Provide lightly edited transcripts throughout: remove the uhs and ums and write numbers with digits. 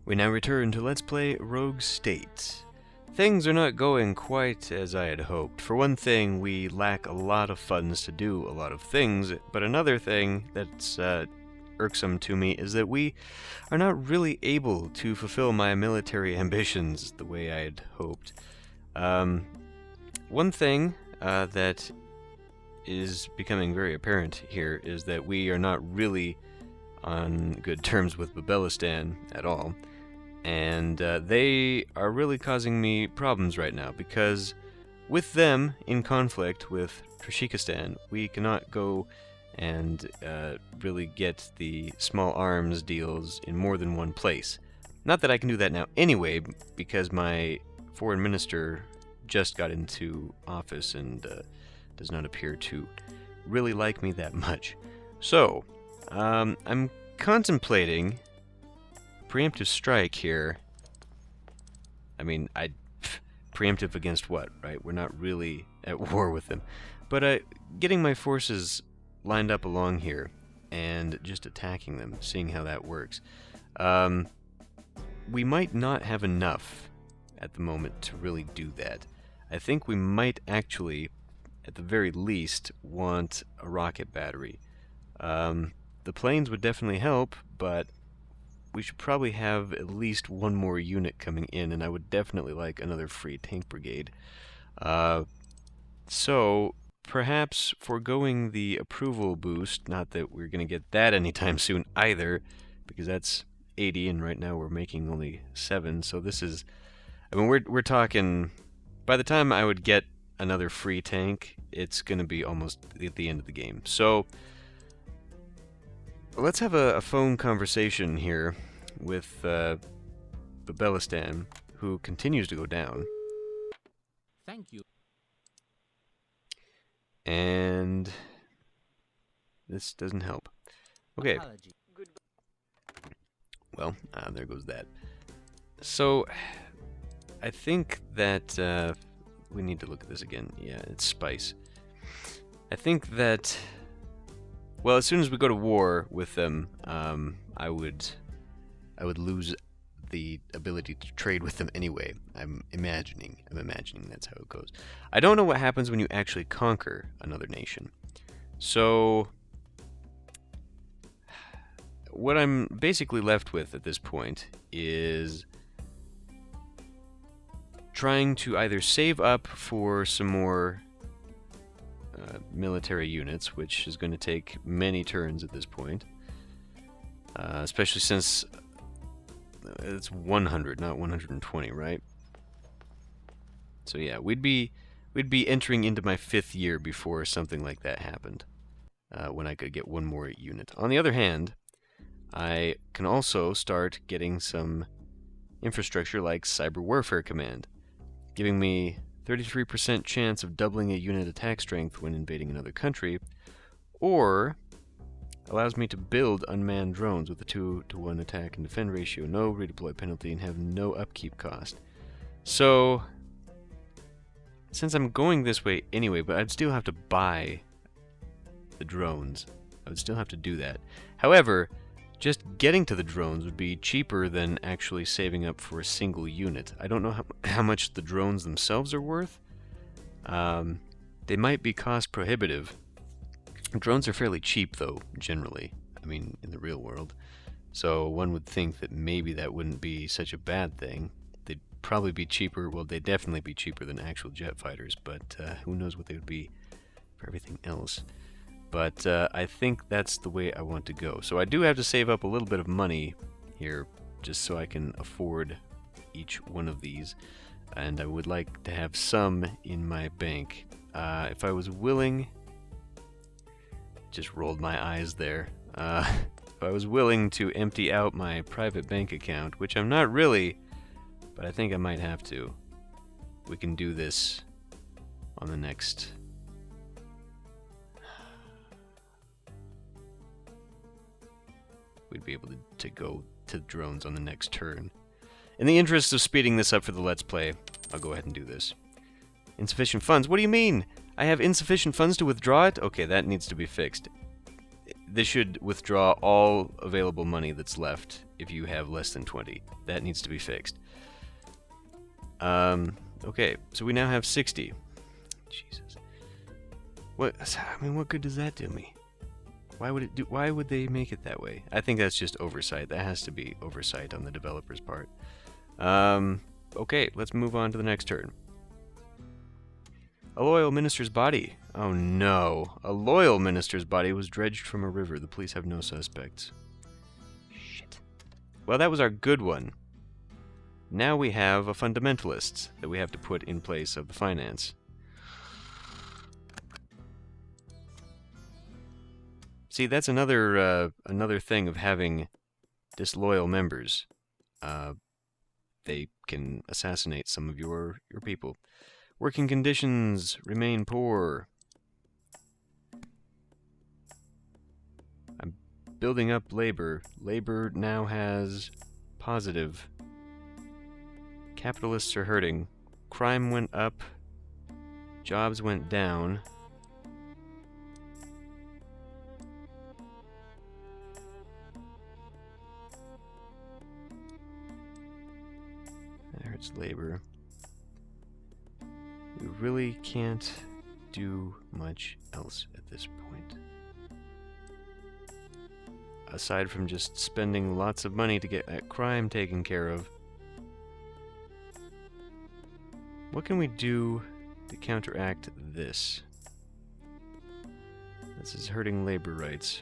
We now return to Let's Play Rogue State. Things are not going quite as I had hoped. For one thing, we lack a lot of funds to do a lot of things, but another thing that's irksome to me is that we are not really able to fulfill my military ambitions the way I had hoped. One thing that is becoming very apparent here is that we are not really on good terms with Babelistan at all. And they are really causing me problems right now, because with them in conflict with Tajikistan, we cannot go and really get the small arms deals in more than one place. Not that I can do that now anyway, because my foreign minister just got into office and does not appear to really like me that much. So, I'm contemplating preemptive strike here. I mean, preemptive against what, right? We're not really at war with them. But getting my forces lined up along here and just attacking them, seeing how that works. We might not have enough at the moment to really do that. I think we might actually, at the very least, want a rocket battery. The planes would definitely help, but we should probably have at least one more unit coming in, and I would definitely like another free tank brigade. So, perhaps foregoing the approval boost, not that we're going to get that anytime soon either, because that's 80, and right now we're making only 7, so this is... I mean, we're talking... By the time I would get another free tank, it's going to be almost at the end of the game. So, let's have a phone conversation here with Babelistan, who continues to go down. Thank you. And this doesn't help. Okay. Well, there goes that. So, I think that we need to look at this again. Yeah, it's spice. I think that... Well, as soon as we go to war with them, I would lose the ability to trade with them anyway. I'm imagining that's how it goes. I don't know what happens when you actually conquer another nation. So, what I'm basically left with at this point is trying to either save up for some more military units, which is going to take many turns at this point, especially since it's 100, not 120, right? So yeah, we'd be entering into my 5th year before something like that happened, when I could get one more unit. On the other hand, I can also start getting some infrastructure like Cyber Warfare Command, giving me 33% chance of doubling a unit attack strength when invading another country, or allows me to build unmanned drones with a 2-to-1 attack and defend ratio, no redeploy penalty, and have no upkeep cost. So, since I'm going this way anyway, but I'd still have to buy the drones. I would still have to do that. However, just getting to the drones would be cheaper than actually saving up for a single unit. I don't know how much the drones themselves are worth. They might be cost prohibitive. Drones are fairly cheap, though, generally. I mean, in the real world. So one would think that maybe that wouldn't be such a bad thing. They'd probably be cheaper. Well, they'd definitely be cheaper than actual jet fighters, but who knows what they would be for everything else. But I think that's the way I want to go. So I do have to save up a little bit of money here, just so I can afford each one of these. And I would like to have some in my bank. If I was willing... Just rolled my eyes there. If I was willing to empty out my private bank account, which I'm not really, but I think I might have to. We can do this on the next... We'd be able to go to drones on the next turn. In the interest of speeding this up for the Let's Play, I'll go ahead and do this. Insufficient funds? What do you mean? I have insufficient funds to withdraw it? Okay, that needs to be fixed. This should withdraw all available money that's left if you have less than 20. That needs to be fixed. Okay, so we now have 60. Jesus. What? I mean, what good does that do me? Why would they make it that way? I think that's just oversight. That has to be oversight on the developer's part. Okay, let's move on to the next turn. A loyal minister's body. Oh no. A loyal minister's body was dredged from a river. The police have no suspects. Shit. Well, that was our good one. Now we have a fundamentalist that we have to put in place of the finance. See, that's another thing of having disloyal members. They can assassinate some of your people. Working conditions remain poor. I'm building up labor. Labor now has positive. Capitalists are hurting. Crime went up. Jobs went down. That hurts labor. We really can't do much else at this point. Aside from just spending lots of money to get that crime taken care of. What can we do to counteract this? This is hurting labor rights.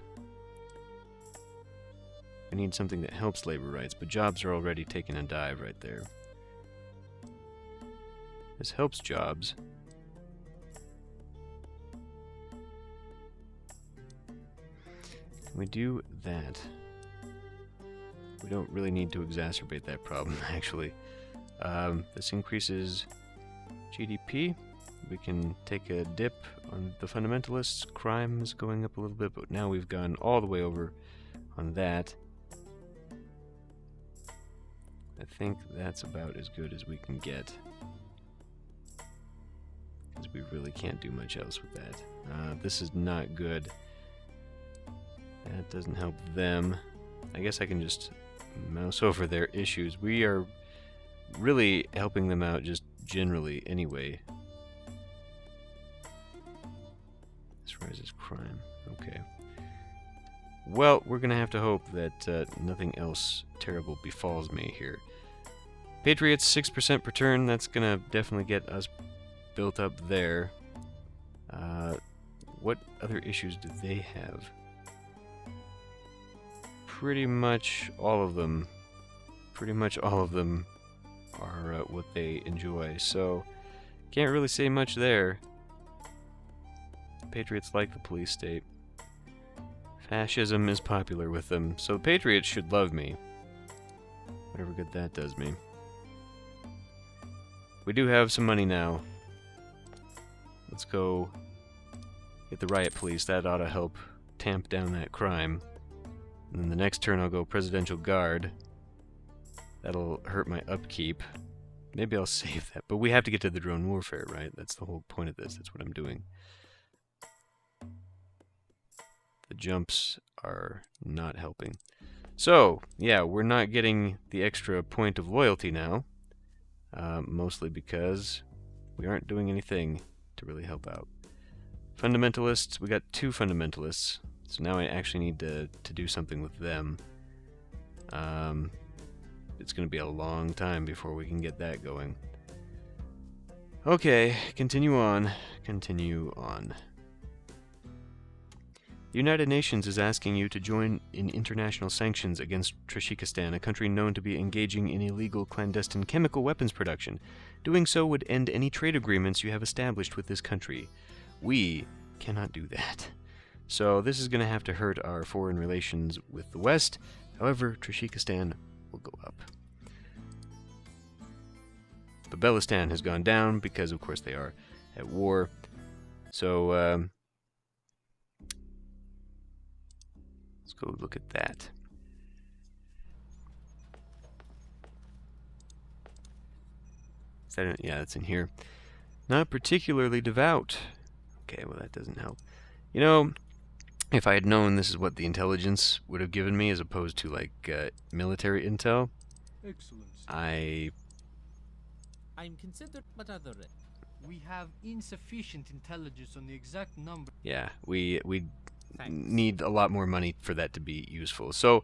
We need something that helps labor rights, but jobs are already taking a dive right there. This helps jobs. Can we do that? We don't really need to exacerbate that problem, actually. This increases GDP. We can take a dip on the fundamentalists. Crime is going up a little bit, but now we've gone all the way over on that. I think that's about as good as we can get. Because we really can't do much else with that. This is not good. That doesn't help them. I guess I can just mouse over their issues. We are really helping them out just generally anyway. This rises crime. Okay. Well, we're gonna have to hope that nothing else terrible befalls me here. Patriots 6% per turn. That's gonna definitely get us built up there. What other issues do they have? Pretty much all of them. Pretty much all of them are what they enjoy. So, can't really say much there. Patriots like the police state. Fascism is popular with them, so the Patriots should love me. Whatever good that does me. We do have some money now. Let's go get the riot police. That ought to help tamp down that crime. And then the next turn I'll go Presidential Guard. That'll hurt my upkeep. Maybe I'll save that. But we have to get to the drone warfare, right? That's the whole point of this. That's what I'm doing. The jumps are not helping. So, yeah, we're not getting the extra point of loyalty now. Mostly because we aren't doing anything to really help out. Fundamentalists, we got 2 fundamentalists. So now I actually need to do something with them. It's going to be a long time before we can get that going. Okay, continue on. Continue on. The United Nations is asking you to join in international sanctions against Tajikistan, a country known to be engaging in illegal clandestine chemical weapons production. Doing so would end any trade agreements you have established with this country. We cannot do that. So this is going to have to hurt our foreign relations with the West. However, Tajikistan will go up. Babelistan has gone down because, of course, they are at war. So, let's go look at that. Is that in, yeah, that's in here. Not particularly devout. Okay, well, that doesn't help. You know, If I had known this is what the intelligence would have given me as opposed to like military intel, Excellency. I'm considered but other. We have insufficient intelligence on the exact number. yeah, we Thanks. need a lot more money for that to be useful. So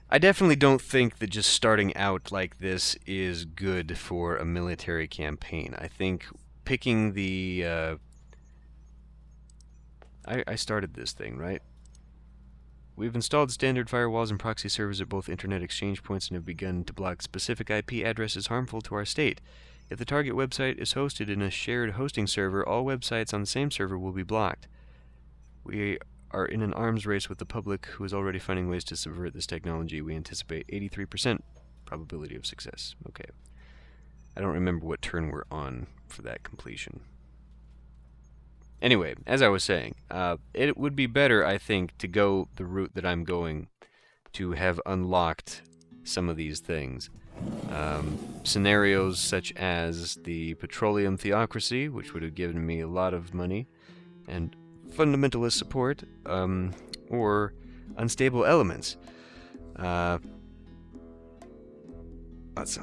I definitely don't think that just starting out like this is good for a military campaign. I think picking the I started this thing, right? We've installed standard firewalls and proxy servers at both internet exchange points and have begun to block specific IP addresses harmful to our state. If the target website is hosted in a shared hosting server, all websites on the same server will be blocked. We are in an arms race with the public who is already finding ways to subvert this technology. We anticipate 83% probability of success. Okay. I don't remember what turn we're on for that completion. Anyway, as I was saying, it would be better, I think, to go the route that I'm going to have unlocked some of these things. Scenarios such as the petroleum theocracy, which would have given me a lot of money, and fundamentalist support, or unstable elements. That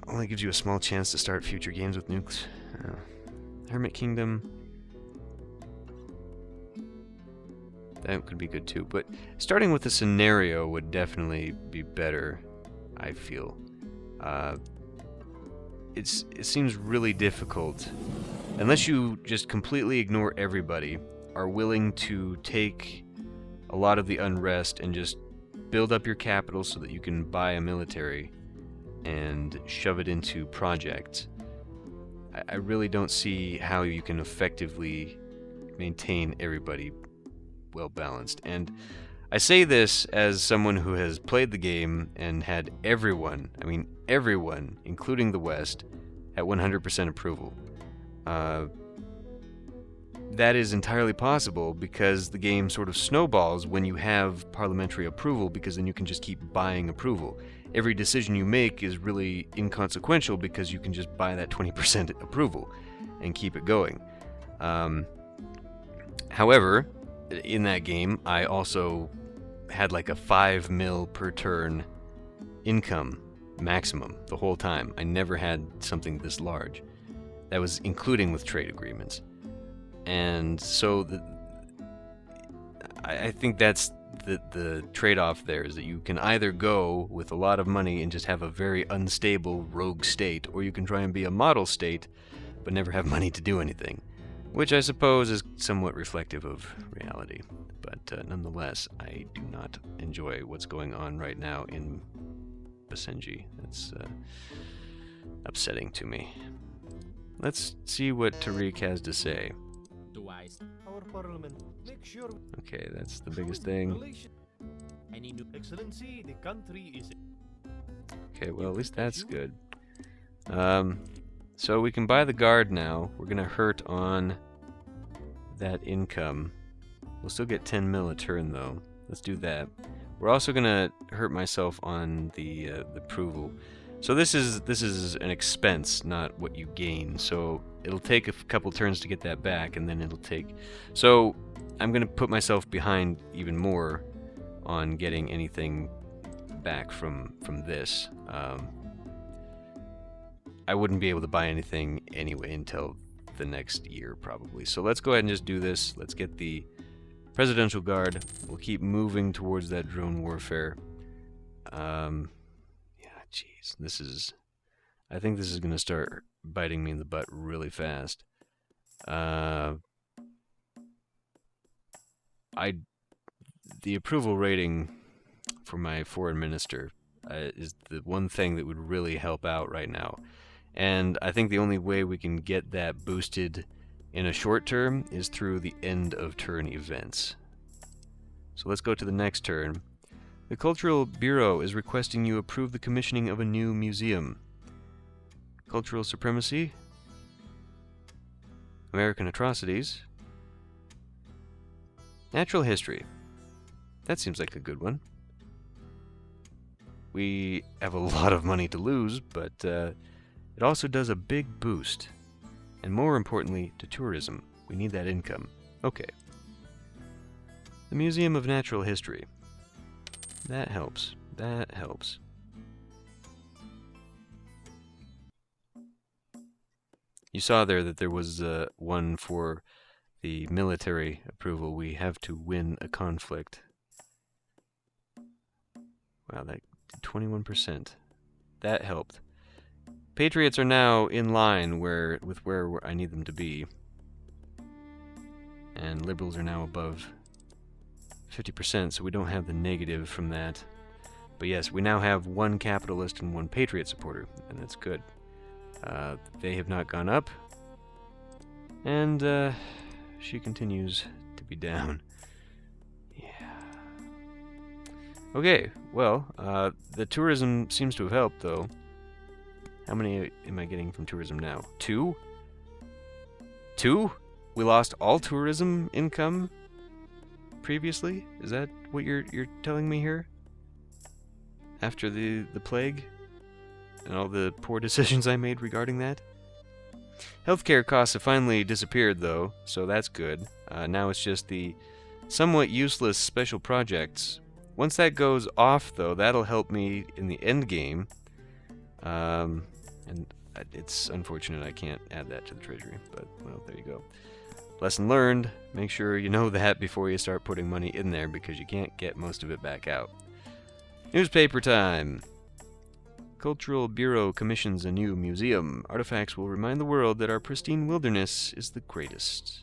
only gives you a small chance to start future games with nukes. Hermit Kingdom. That could be good too, but starting with a scenario would definitely be better, I feel. It seems really difficult, unless you just completely ignore everybody, are willing to take a lot of the unrest and just build up your capital so that you can buy a military and shove it into projects. I really don't see how you can effectively maintain everybody well balanced. And I say this as someone who has played the game and had everyone, I mean everyone, including the West, at 100% approval. That is entirely possible because the game sort of snowballs when you have parliamentary approval, because then you can just keep buying approval. Every decision you make is really inconsequential because you can just buy that 20% approval and keep it going. However, in that game, I also had like a 5 mil per turn income maximum the whole time. I never had something this large. That was including with trade agreements. And so I think that's the trade-off there, is that you can either go with a lot of money and just have a very unstable rogue state, or you can try and be a model state but never have money to do anything. Which I suppose is somewhat reflective of reality. But nonetheless, I do not enjoy what's going on right now in Basenji. It's upsetting to me. Let's see what Tariq has to say. Our parliament. Make sure. Okay, that's the biggest thing. Any new Excellency, the country is. Okay, well, at least that's good. So we can buy the guard now. We're gonna hurt on that income. We'll still get 10 mil a turn though. Let's do that. We're also gonna hurt myself on the approval. So this is an expense, not what you gain. So it'll take a couple turns to get that back, and then it'll take. So I'm gonna put myself behind even more on getting anything back from this. I wouldn't be able to buy anything anyway until the next year, probably. So let's go ahead and just do this. Let's get the Presidential Guard. We'll keep moving towards that drone warfare. Yeah, jeez. I think this is going to start biting me in the butt really fast. The approval rating for my foreign minister is the one thing that would really help out right now. And I think the only way we can get that boosted in a short term is through the end of turn events. So let's go to the next turn. The Cultural Bureau is requesting you approve the commissioning of a new museum. Cultural supremacy, American atrocities, natural history. That seems like a good one. We have a lot of money to lose, but it also does a big boost. And more importantly, to tourism. We need that income. Okay. The Museum of Natural History. That helps. That helps. You saw there that there was one for the military approval. We have to win a conflict. Wow, that did 21%. That helped. Patriots are now in line with where I need them to be. And liberals are now above 50%, so we don't have the negative from that. But yes, we now have one capitalist and one patriot supporter, and that's good. They have not gone up, and she continues to be down. Yeah. Okay, well, the tourism seems to have helped, though. How many am I getting from tourism now? 2? 2? We lost all tourism income previously? Is that what you're telling me here? After the plague? And all the poor decisions I made regarding that? Healthcare costs have finally disappeared, though, so that's good. Now it's just the somewhat useless special projects. Once that goes off, though, that'll help me in the end game. And it's unfortunate I can't add that to the treasury, but, well, there you go. Lesson learned, make sure you know that before you start putting money in there, because you can't get most of it back out. Newspaper time! Cultural Bureau commissions a new museum. Artifacts will remind the world that our pristine wilderness is the greatest.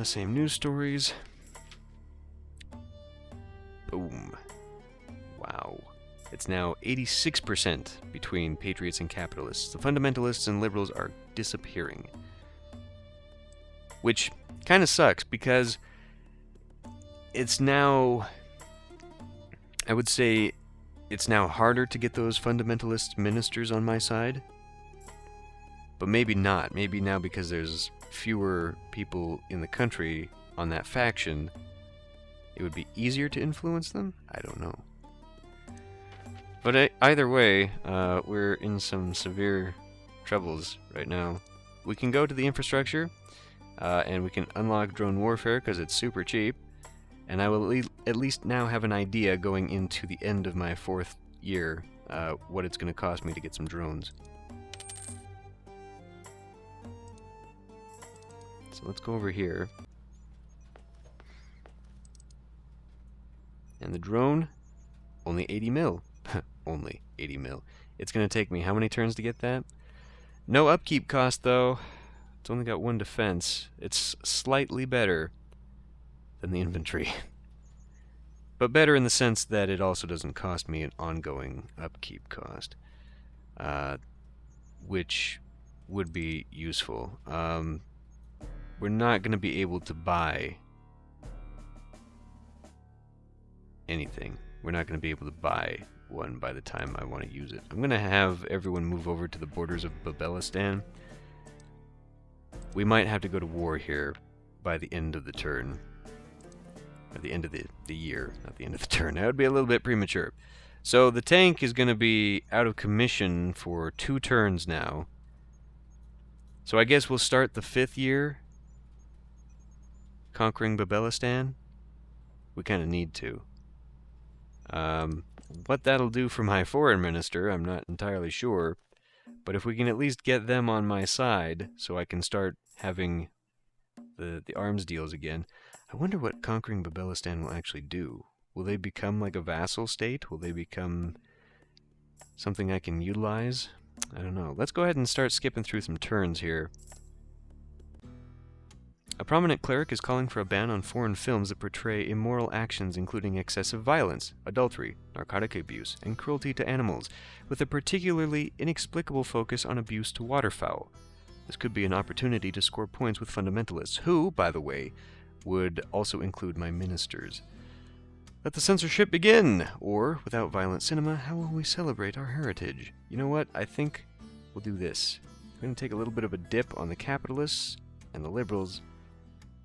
Same news stories. Boom. Wow. It's now 86% between patriots and capitalists. The fundamentalists and liberals are disappearing. Which kind of sucks, because it's now, I would say, it's now harder to get those fundamentalist ministers on my side. But maybe not. Maybe now, because there's fewer people in the country on that faction, it would be easier to influence them? I don't know. But either way, we're in some severe troubles right now. We can go to the infrastructure, and we can unlock drone warfare because it's super cheap. And I will at least now have an idea going into the end of my 4th year what it's going to cost me to get some drones. So let's go over here. And the drone, only 80 mil. Only 80 mil. It's going to take me how many turns to get that? No upkeep cost, though. It's only got 1 defense. It's slightly better than the infantry. But better in the sense that it also doesn't cost me an ongoing upkeep cost. Which would be useful. We're not going to be able to buy anything. We're not going to be able to buy one by the time I want to use it. I'm going to have everyone move over to the borders of Babelistan. We might have to go to war here by the end of the turn. At the end of the year, not the end of the turn. That would be a little bit premature. So the tank is going to be out of commission for 2 turns now. So I guess we'll start the 5th year conquering Babelistan. We kind of need to. What that'll do for my foreign minister, I'm not entirely sure. But if we can at least get them on my side, so I can start having the arms deals again. I wonder what conquering Babelistan will actually do. Will they become like a vassal state? Will they become something I can utilize? I don't know. Let's go ahead and start skipping through some turns here. A prominent cleric is calling for a ban on foreign films that portray immoral actions including excessive violence, adultery, narcotic abuse, and cruelty to animals, with a particularly inexplicable focus on abuse to waterfowl. This could be an opportunity to score points with fundamentalists, who, by the way, would also include my ministers. Let the censorship begin! Or, without violent cinema, how will we celebrate our heritage? You know what? I think we'll do this. We're going to take a little bit of a dip on the capitalists and the liberals,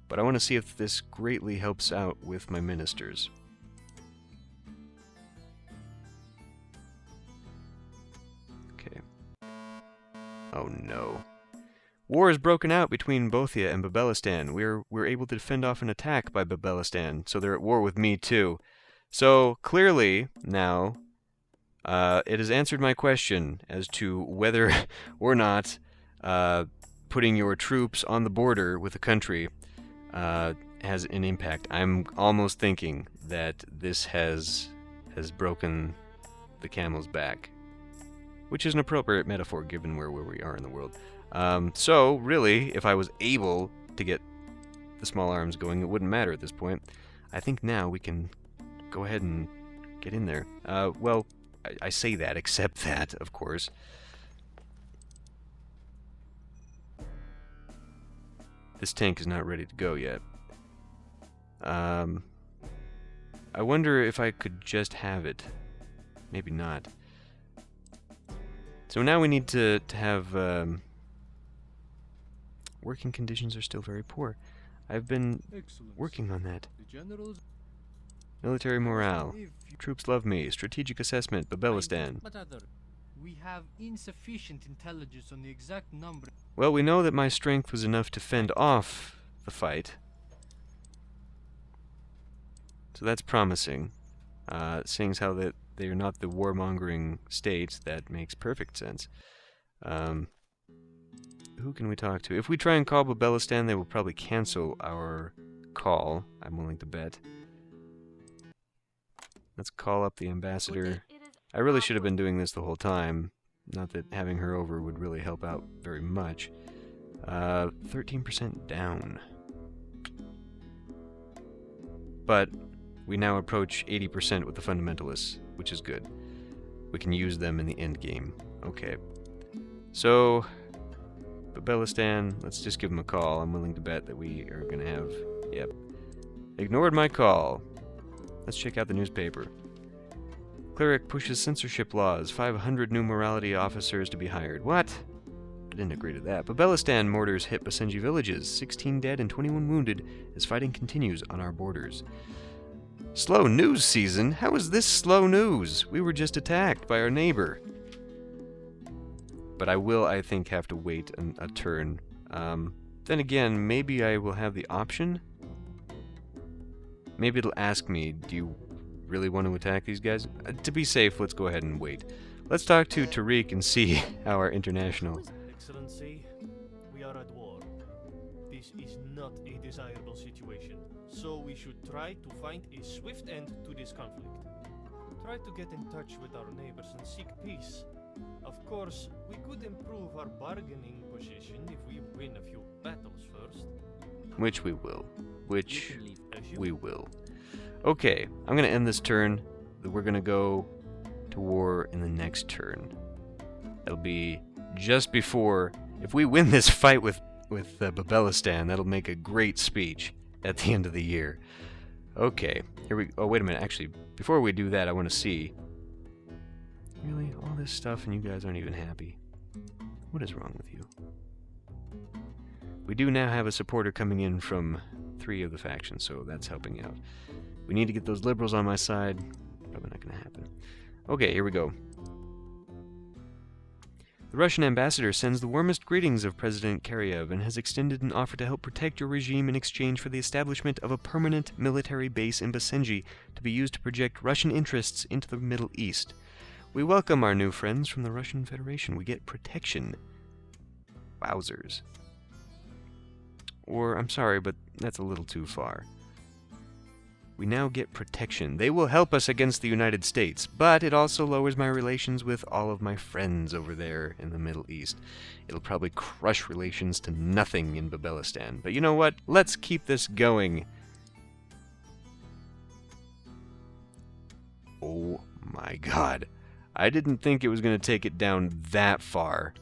but I want to see if this greatly helps out with my ministers. Okay. Oh no. War has broken out between Bothia and Babelistan. We're able to fend off an attack by Babelistan, so they're at war with me too. So clearly now, it has answered my question as to whether or not putting your troops on the border with a country has an impact. I'm almost thinking that this has broken the camel's back, which is an appropriate metaphor given where we are in the world. So, really, if I was able to get the small arms going, it wouldn't matter at this point. I think now we can go ahead and get in there. Well, I say that, except that, of course. This tank is not ready to go yet. I wonder if I could just have it. Maybe not. So now we need to have... working conditions are still very poor. I've been working on that. Military morale. Troops love me. Strategic assessment. Babelistan. We have insufficient intelligence on the exact number. Well, we know that my strength was enough to fend off the fight. So that's promising. Seeing as how that they are not the warmongering state, that makes perfect sense. Who can we talk to? If we try and call Babelistan, they will probably cancel our call, I'm willing to bet. Let's call up the ambassador. I really should have been doing this the whole time. Not that having her over would really help out very much. 13% down. But we now approach 80% with the fundamentalists, which is good. We can use them in the end game. Okay. So, Babelistan, let's just give them a call. I'm willing to bet that we are going to have... Yep. Ignored my call. Let's check out the newspaper. Cleric pushes censorship laws. 500 new morality officers to be hired. What? I didn't agree to that. Babelistan mortars hit Basenji villages. 16 dead and 21 wounded as fighting continues on our borders. Slow news season? How is this slow news? We were just attacked by our neighbor. But I will, I think, have to wait a turn. Then again, maybe I will have the option. Maybe it'll ask me, do you really want to attack these guys? To be safe, let's go ahead and wait. Let's talk to Tariq and see how our international... Excellency, we are at war. This is not a desirable situation, so we should try to find a swift end to this conflict. Try to get in touch with our neighbors and seek peace. Of course, we could improve our bargaining position if we win a few battles first. Which we will. Which we will. Okay, I'm going to end this turn. We're going to go to war in the next turn. It'll be just before... If we win this fight with Babelistan, that'll make a great speech at the end of the year. Okay, here we... Oh, wait a minute. Actually, before we do that, I want to see... Really? All this stuff and you guys aren't even happy? What is wrong with you? We do now have a supporter coming in from 3 of the factions, so that's helping out. We need to get those liberals on my side. Probably not going to happen. Okay, here we go. The Russian ambassador sends the warmest greetings of President Karyev and has extended an offer to help protect your regime in exchange for the establishment of a permanent military base in Basenji to be used to project Russian interests into the Middle East. We welcome our new friends from the Russian Federation. We get protection. Wowzers. Or, I'm sorry, but that's a little too far. We now get protection. They will help us against the United States, but it also lowers my relations with all of my friends over there in the Middle East. It'll probably crush relations to nothing in Babelistan. But you know what? Let's keep this going. Oh my god. I didn't think it was going to take it down that far.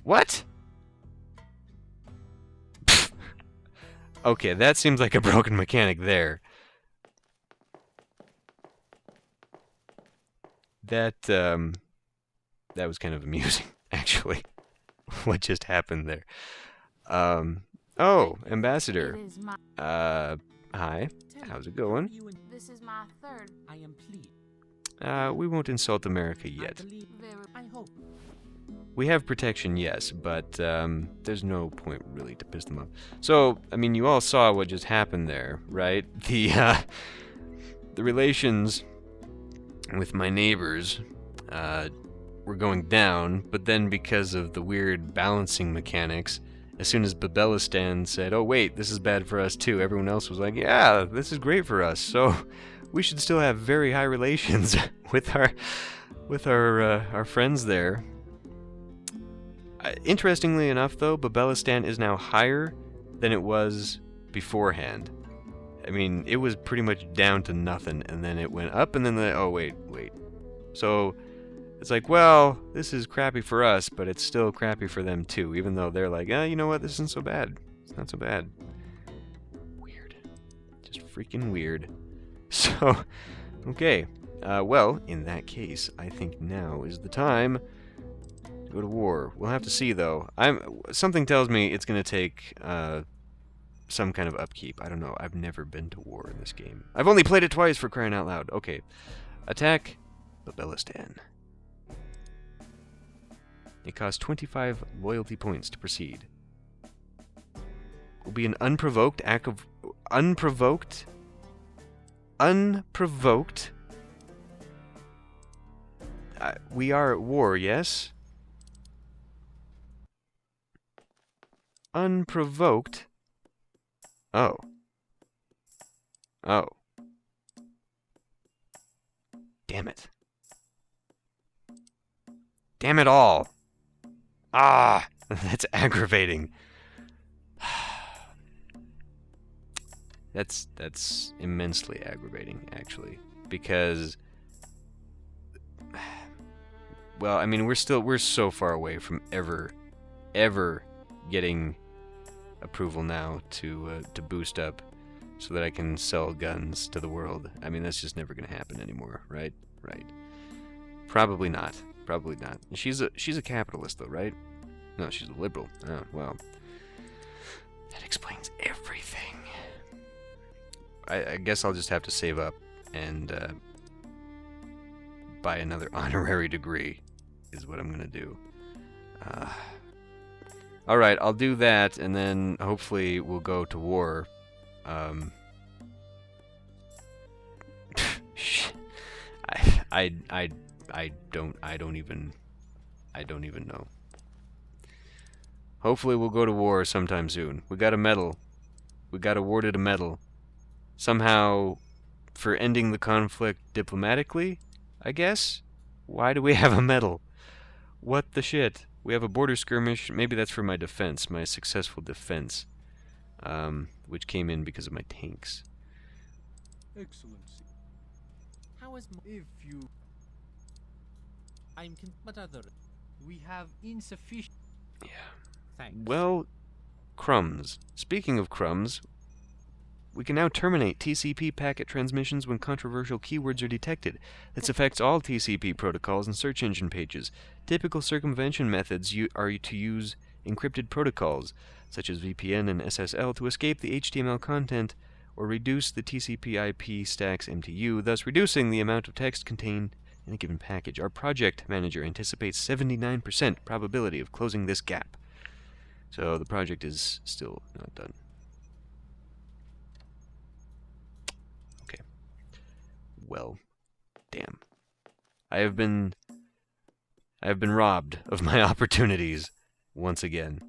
What? Okay, that seems like a broken mechanic there. That was kind of amusing, actually. What just happened there? Oh, Ambassador. Hi. How's it going? This is my third. I am pleased. We won't insult America yet. I hope. We have protection, yes, but there's no point really to piss them off. So, I mean, you all saw what just happened there, right? The relations with my neighbors were going down, but then because of the weird balancing mechanics, as soon as Babelistan said, "Oh wait, this is bad for us too," everyone else was like, "Yeah, this is great for us." So we should still have very high relations with our friends there. Interestingly enough, though, Babelistan is now higher than it was beforehand. I mean, it was pretty much down to nothing, and then it went up, and then oh wait. So it's like, well, this is crappy for us, but it's still crappy for them too, even though they're like, you know what, this isn't so bad. It's not so bad. Weird. Just freaking weird. So, okay. Well, in that case, I think now is the time to go to war. We'll have to see, though. Something tells me it's going to take some kind of upkeep. I don't know. I've never been to war in this game. I've only played it twice, for crying out loud. Okay. Attack Babelistan. It costs 25 loyalty points to proceed. Will be an unprovoked act of... Unprovoked? We are at war, yes? Unprovoked? Oh. Damn it. Damn it all. Ah, that's aggravating. That's immensely aggravating, actually, because, well, I mean, we're so far away from ever getting approval now to boost up so that I can sell guns to the world. I mean, that's just never gonna happen anymore, right? Right. Probably not. Probably not. She's a capitalist, though, right? No, she's a liberal. Oh, well. That explains everything. I guess I'll just have to save up and buy another honorary degree, is what I'm gonna do. Alright, I'll do that, and then hopefully we'll go to war. I don't even know. Hopefully we'll go to war sometime soon. We got a medal. We got awarded a medal. Somehow, for ending the conflict diplomatically, I guess? Why do we have a medal? What the shit? We have a border skirmish. Maybe that's for my defense, my successful defense, which came in because of my tanks. Excellency. How is If you... but other? We have insufficient... Yeah. Thanks. Well, crumbs. Speaking of crumbs, we can now terminate TCP packet transmissions when controversial keywords are detected. This affects all TCP protocols and search engine pages. Typical circumvention methods are to use encrypted protocols, such as VPN and SSL, to escape the HTML content or reduce the TCP IP stack's MTU, thus reducing the amount of text contained in a given package. Our project manager anticipates 79% probability of closing this gap. So the project is still not done. Okay. Well, damn. I have been robbed of my opportunities once again.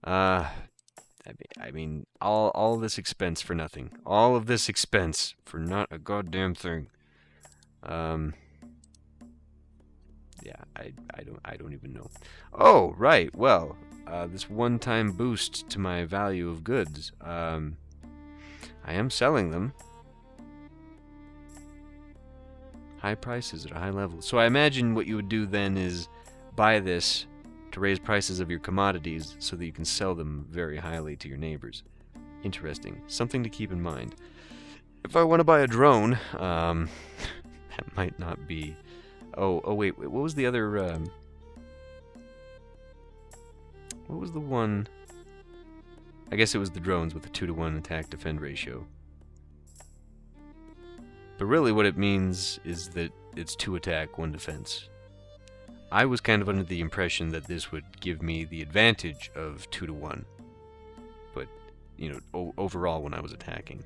I mean, all this expense for nothing. All of this expense for not a goddamn thing. Yeah, I don't even know. Oh, right. Well, this one-time boost to my value of goods. I am selling them. High prices at a high level. So I imagine what you would do then is buy this to raise prices of your commodities so that you can sell them very highly to your neighbors. Interesting. Something to keep in mind. If I want to buy a drone, that might not be... Oh, wait, what was the other, what was the one? I guess it was the drones with the 2-to-1 attack-defend ratio. But really what it means is that it's 2 attack, 1 defense. I was kind of under the impression that this would give me the advantage of 2 to 1. But, you know, overall when I was attacking.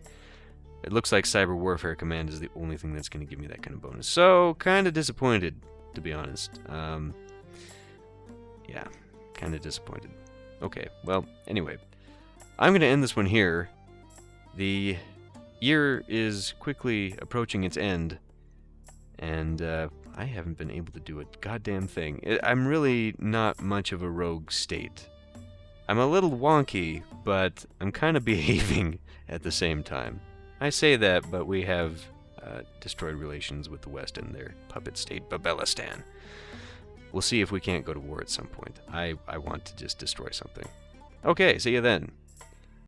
It looks like Cyber Warfare Command is the only thing that's going to give me that kind of bonus. So, kind of disappointed, to be honest. Yeah, kind of disappointed. Okay, well, anyway. I'm going to end this one here. The year is quickly approaching its end. And, I haven't been able to do a goddamn thing. I'm really not much of a rogue state. I'm a little wonky, but I'm kind of behaving at the same time. I say that, but we have destroyed relations with the West and their puppet state, Babelistan. We'll see if we can't go to war at some point. I want to just destroy something. Okay, see you then.